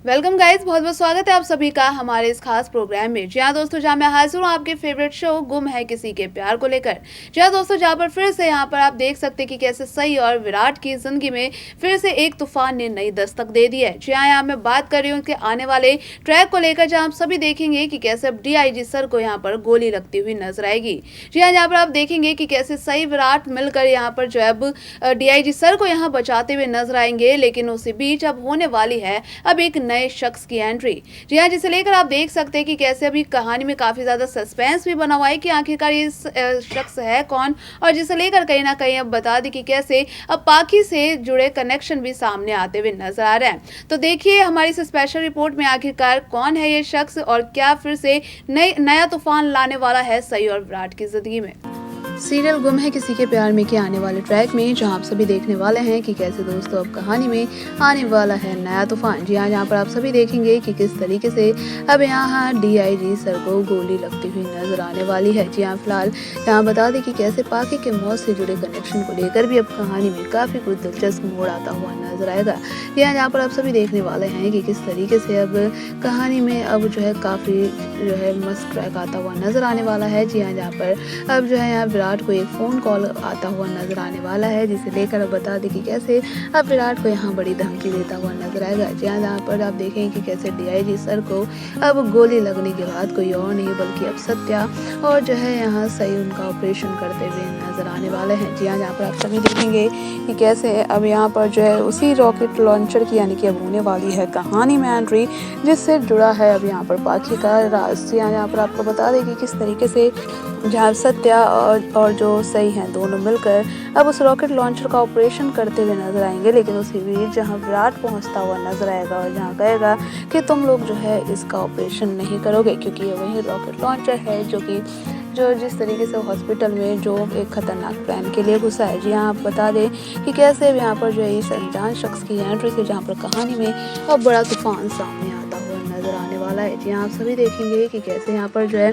Welcome guys, बहुत बहुत स्वागत है आप सभी का हमारे इस खास प्रोग्राम में। जी हाँ दोस्तों, जहाँ मैं हाजिर हूँ आपके फेवरेट शो गुम है किसी के प्यार को लेकर। जी हाँ दोस्तों, जहाँ पर फिर से यहाँ पर आप देख सकते हैं कि कैसे सई और विराट की जिंदगी में फिर से एक तूफान ने नई दस्तक दे दी है। जी हाँ, यहाँ मैं बात कर रही हूँ कि आने वाले ट्रैक को लेकर, जहाँ आप सभी देखेंगे कि कैसे अब डीआईजी सर को यहाँ पर गोली लगती हुई नजर आएगी। जी हाँ, यहाँ पर आप देखेंगे कि कैसे सई विराट मिलकर यहाँ पर जो है अब डीआईजी सर को यहाँ बचाते हुए नजर आएंगे, लेकिन उसी बीच अब होने वाली है अब एक नए शख्स की एंट्री। जी हाँ, जिसे लेकर आप देख सकते हैं कि कैसे अभी कहानी में काफी ज्यादा सस्पेंस भी बना हुआ है कि आखिरकार ये शख्स है कौन, और जिसे लेकर कहीं ना कहीं अब बता दी कि कैसे अब पाकि से जुड़े कनेक्शन भी सामने आते हुए नजर आ रहे हैं। तो देखिए हमारी इस स्पेशल रिपोर्ट में आखिरकार कौन है ये शख्स और क्या फिर से नया तूफान लाने वाला है सई और विराट की जिंदगी में। सीरियल गुम है किसी के प्यार में के आने वाले ट्रैक में जहां आप सभी देखने वाले हैं कि कैसे दोस्तों अब कहानी में आने वाला है नया तूफान। जी हाँ, जहां पर आप सभी देखेंगे कि किस तरीके से अब यहाँ डीआईजी सर को गोली लगती हुई नजर आने वाली है। जी हाँ, फिलहाल यहाँ बता दें कि कैसे पाकि के मौत से जुड़े कनेक्शन को लेकर भी अब कहानी में काफी कुछ दिलचस्प मोड़ आता हुआ नजर आएगा। जी हाँ, जहाँ पर आप सभी देखने वाले हैं कि किस तरीके से अब कहानी में अब जो है काफी जो है मस्त ट्रैक आता हुआ नजर आने वाला है। जी हाँ, जहाँ पर अब जो है यहाँ विराट को एक फोन कॉल आता हुआ नजर आने वाला है, जिसे लेकर अब बता दें कि कैसे अब विराट को यहाँ बड़ी धमकी देता हुआ नजर आएगा। जहाँ पर आप देखेंगे कि कैसे डीआईजी सर को अब गोली लगने के बाद कोई और नहीं बल्कि अब सत्या और जो है यहाँ सही उनका ऑपरेशन करते हुए नजर आने वाले हैं। जी हाँ, जहाँ पर आप सभी देखेंगे कि कैसे अब यहाँ पर जो है उसी रॉकेट लॉन्चर की यानी कि अब होने वाली है कहानी में एंट्री, जिससे जुड़ा है अब यहाँ पर पाकि का राज। जी हाँ, यहाँ पर आपको बता दें कि किस तरीके से जहाँ सत्या और जो सही हैं दोनों मिलकर अब उस रॉकेट लॉन्चर का ऑपरेशन करते हुए नजर आएंगे, लेकिन उसी बीच जहाँ विराट पहुँचता हुआ नजर आएगा और जहाँ कहेगा कि तुम लोग जो है इसका ऑपरेशन नहीं करोगे, क्योंकि ये वही रॉकेट लॉन्चर है जो जिस तरीके से हॉस्पिटल में जो एक खतरनाक प्लान के लिए घुसा है। जी हाँ, आप बता दें कि कैसे यहाँ पर जो है इस अनजान शख्स की एंट्री से जहाँ पर कहानी में अब बड़ा तूफान सामने आता हुआ नजर आने वाला है। जी हाँ, आप सभी देखेंगे कि कैसे यहाँ पर जो है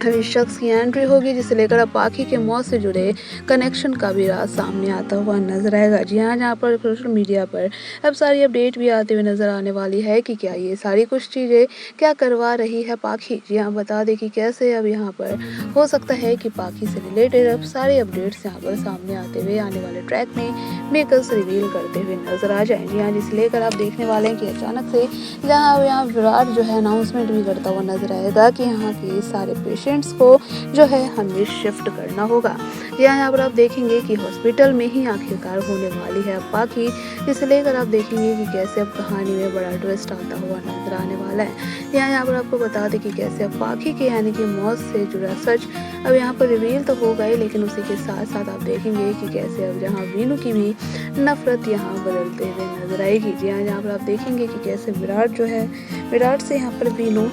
इस शख्स की एंट्री होगी, जिसे लेकर अब पाकि के मौत से जुड़े कनेक्शन का भी राज सामने आता हुआ नजर आएगा। जी हाँ, जहाँ पर सोशल मीडिया पर अब सारी अपडेट भी आते हुए नजर आने वाली है कि क्या ये सारी कुछ चीज़ें क्या करवा रही है पाकि। जी हाँ, बता दें कि कैसे अब यहाँ पर हो सकता है कि पाकि से रिलेटेड अब सारे अपडेट्स यहाँ पर सामने आते हुए आने वाले ट्रैक में मेकर्स रिवील करते हुए नजर आ जाए। जी हाँ, जिसे लेकर आप देखने वाले हैं कि अचानक से यहाँ विराट जो है अनाउंसमेंट भी करता हुआ नजर आएगा कि यहाँ के सारे पेशेंट्स को जो है हमें शिफ्ट करना होगा। यहाँ पर आप देखेंगे कि हॉस्पिटल में ही आखिरकार होने वाली है अब पाकि, इसे लेकर आप देखेंगे कि कैसे अब कहानी में बड़ा ट्विस्ट आता हुआ नजर आने वाला है। यहाँ पर आपको बता दें कि कैसे अब पाकि के यानी कि मौत से जुड़ा सच अब यहाँ पर रिवील तो होगा ही, लेकिन उसी के साथ साथ आप देखेंगे कि कैसे अब जहाँ वीनू की भी नफरत यहाँ बदलते हुए नजर आएगी। जी हाँ, यहाँ पर आप देखेंगे कि कैसे विराट से यहाँ पर वीनू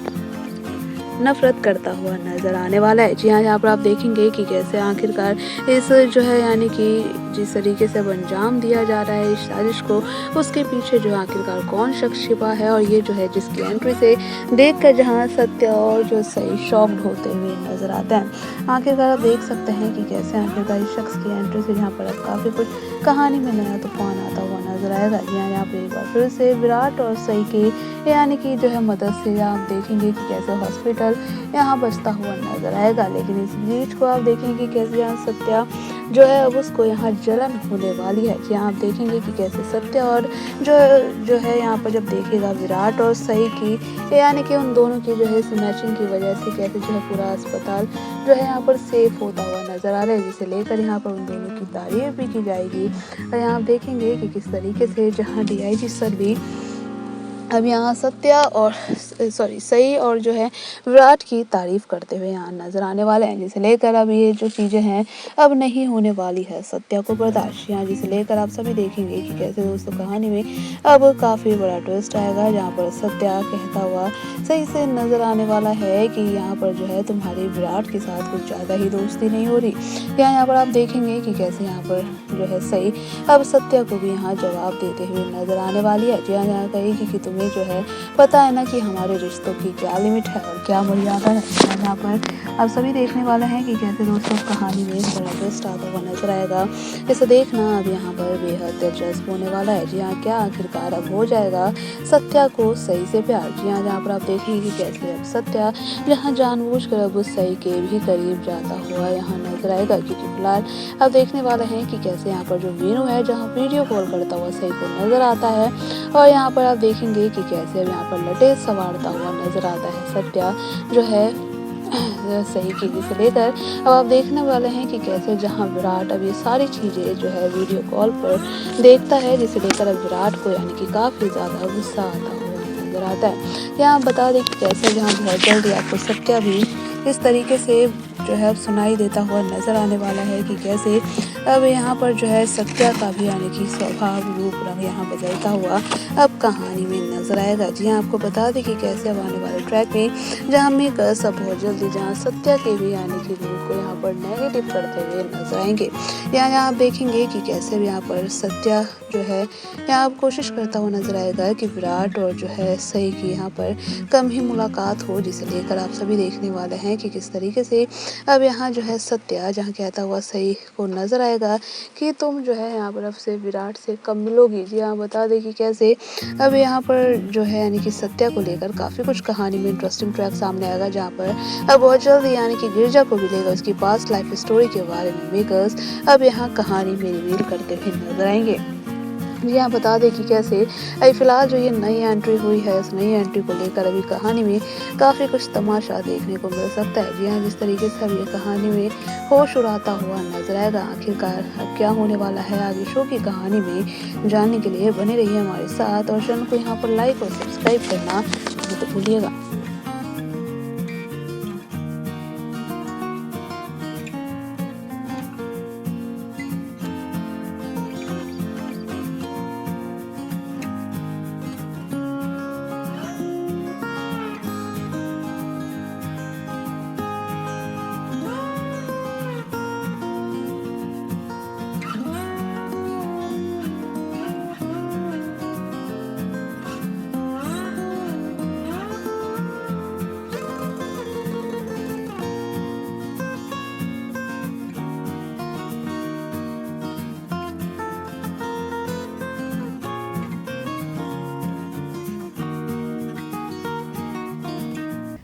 नफरत करता हुआ नजर आने वाला है। जी हाँ, यहाँ पर आप देखेंगे कि कैसे आखिरकार इस जो है यानी कि जिस तरीके से अब अंजाम दिया जा रहा है इस साजिश को, उसके पीछे जो आखिरकार कौन शख्स छिपा है, और ये जो है जिसकी एंट्री से देखकर जहाँ सत्य और जो सही शॉक्ड होते हुए नजर आता है। आखिरकार आप देख सकते हैं कि कैसे आखिरकार इस शख्स की एंट्री से यहाँ पर अब काफ़ी कुछ कहानी में नया तूफान आता हुआ नजर आएगा। जी हाँ, यहाँ पर एक बार फिर से विराट और सही की यानी कि जो है मदद से आप देखेंगे कि कैसे हॉस्पिटल यहाँ बचता हुआ नजर आएगा, लेकिन इस बीच को आप देखेंगे कैसे यहाँ सत्या जो है अब उसको यहाँ जलन होने वाली है। यहाँ आप देखेंगे कि कैसे सत्य और जो है यहाँ पर जब देखेगा विराट और सही की यानी कि उन दोनों की जो है इस मैचिंग की वजह से कैसे जो है पूरा अस्पताल जो है यहाँ पर सेफ होता हुआ नजर आ रहा है, जिसे लेकर यहाँ पर उन दोनों की तारीफ भी की जाएगी। और यहाँ आप देखेंगे कि किस तरीके से जहाँ डीआईजी सर भी अब यहाँ सत्या और सही और जो है विराट की तारीफ करते हुए यहाँ नजर आने वाले हैं, जिसे लेकर अब ये जो चीज़ें हैं अब नहीं होने वाली है सत्या को बर्दाश्त। यहाँ जिसे लेकर आप सभी देखेंगे कि कैसे दोस्तों कहानी में अब काफ़ी बड़ा ट्विस्ट आएगा, जहाँ पर सत्या कहता हुआ सही से नजर आने वाला है कि यहाँ पर जो है तुम्हारी विराट के साथ कुछ ज़्यादा ही दोस्ती नहीं हो रही। यहाँ पर आप देखेंगे कि कैसे यहाँ पर जो है सही अब सत्या को भी यहाँ जवाब देते हुए नजर आने वाली है। यहाँ कहेगी कि तुम्हें इन्हें जो है पता है ना कि हमारे रिश्तों की क्या लिमिट है और क्या मर्यादा है। यहाँ पर आप सभी देखने वाले हैं कि कैसे दोस्तों कहानी में बड़ा ट्विस्ट आता हुआ नजर आएगा। इसे देखना अब यहाँ पर बेहद दिलचस्प होने वाला है। जी हाँ, क्या आखिरकार अब हो जाएगा सत्या को सही से प्यार। जी हाँ, जहाँ पर आप देखेंगे कि कैसे अब सत्या यहाँ जानबूझकर अब उस सही के भी करीब जाता हुआ यहाँ नजर आएगा, क्योंकि फिलहाल अब देखने वाले हैं कि कैसे यहाँ पर जो वीनू है जहाँ वीडियो कॉल करता हुआ सही को नजर आता है, और यहाँ पर आप देखेंगे कि कैसे अब यहाँ पर लटेज संवारता हुआ नजर आता है सत्या जो है सही की से लेकर। अब आप देखने वाले हैं कि कैसे जहां विराट अब ये सारी चीज़ें जो है वीडियो कॉल पर देखता है, जिसे लेकर अब विराट को यानी कि काफ़ी ज़्यादा गुस्सा आता हुआ नजर आता है। यहाँ आप बता दें कि कैसे जहां बहुत जल्दी आपको सत्या भी इस तरीके से जो है अब सुनाई देता हुआ नजर आने वाला है कि कैसे अब यहाँ पर जो है सत्या का भी यानी कि स्वभाव रूप रंग यहाँ बदलता हुआ अब कहानी में नजर आएगा। जी हाँ, आपको बता दें कि कैसे अब आने वाले ट्रैक में जहाँ मेकर्स अब बहुत जल्दी जहाँ सत्या के भी यानी कि रूप को यहाँ पर नेगेटिव करते हुए नजर आएंगे। यहाँ आप देखेंगे कि कैसे भी यहाँ पर सत्या जो है यहाँ अब कोशिश करता हुआ नजर आएगा कि विराट और जो है सही की यहाँ पर कम ही मुलाकात हो, जिसे लेकर आप सभी देखने वाले हैं कि किस तरीके से अब यहाँ जो है सत्या जहाँ कहता हुआ सही को नजर आएगा कि तुम जो है यहाँ पर अब से विराट से कम मिलोगी। जी हाँ, बता दें कि कैसे अब यहाँ पर जो है यानी कि सत्या को लेकर काफ़ी कुछ कहानी में इंटरेस्टिंग ट्रैक सामने आएगा, जहाँ पर अब बहुत जल्दी यानी कि गिरजा को मिलेगा उसकी पास्ट लाइफ स्टोरी के बारे में मेकर्स अब यहाँ कहानी में रिवील करते हुए नजर आएंगे। जी हाँ, बता दें कि कैसे अभी फिलहाल जो ये नई एंट्री हुई है, इस नई एंट्री को लेकर अभी कहानी में काफ़ी कुछ तमाशा देखने को मिल सकता है। जी हाँ, जिस तरीके से अब ये कहानी में होश उड़ाता हुआ नजर आएगा। आखिरकार अब क्या होने वाला है आगे शो की कहानी में, जानने के लिए बने रहिए हमारे साथ और चैनल को यहाँ पर लाइक और सब्सक्राइब करना मत भूलिएगा।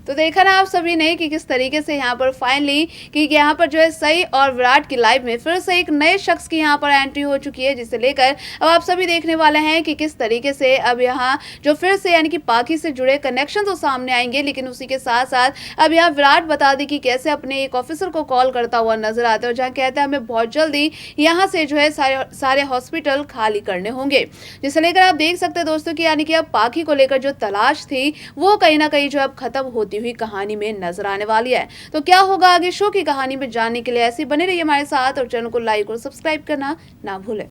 तो देखा ना आप सभी ने कि किस तरीके से यहाँ पर फाइनली कि यहाँ पर जो है सई और विराट की लाइफ में फिर से एक नए शख्स की यहाँ पर एंट्री हो चुकी है, जिसे लेकर अब आप सभी देखने वाले हैं कि किस तरीके से अब यहाँ जो फिर से यानी कि पाखी से जुड़े कनेक्शन तो सामने आएंगे, लेकिन उसी के साथ साथ अब यहाँ विराट बता दी कि कैसे अपने एक ऑफिसर को कॉल करता हुआ नजर आता है, जहाँ कहता है हमें बहुत जल्दी यहाँ से जो है सारे हॉस्पिटल खाली करने होंगे, जिसे लेकर आप देख सकते हैं दोस्तों की यानी कि अब पाखी को लेकर जो तलाश थी वो कहीं ना कहीं जो अब खत्म होती हुई कहानी में नजर आने वाली है। तो क्या होगा आगे शो की कहानी में जानने के लिए ऐसे बने रहिए हमारे साथ और चैनल को लाइक और सब्सक्राइब करना ना भूलें।